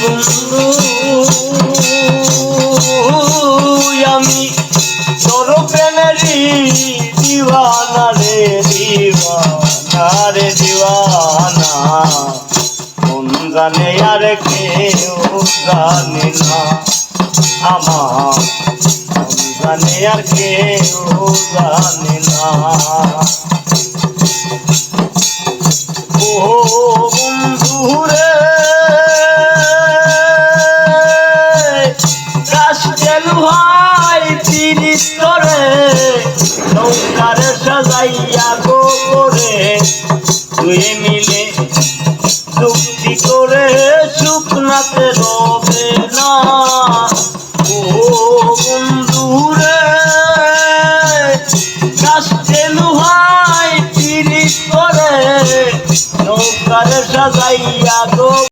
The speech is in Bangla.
বন্ধু আমি তোর প্রেমেরই দিওয়ানা রে দিওয়ানা রে দিওয়ানা কোন জানে আর কেউ জানে না আমার কোন জানে আর কেউ জানে না ও বন্ধু রে কাশকেল ভাই তিরিশ করে নৌকারে সাজাইয়া গোবরে দুই মিলে চুক্তি করে শুকনাতে রবে না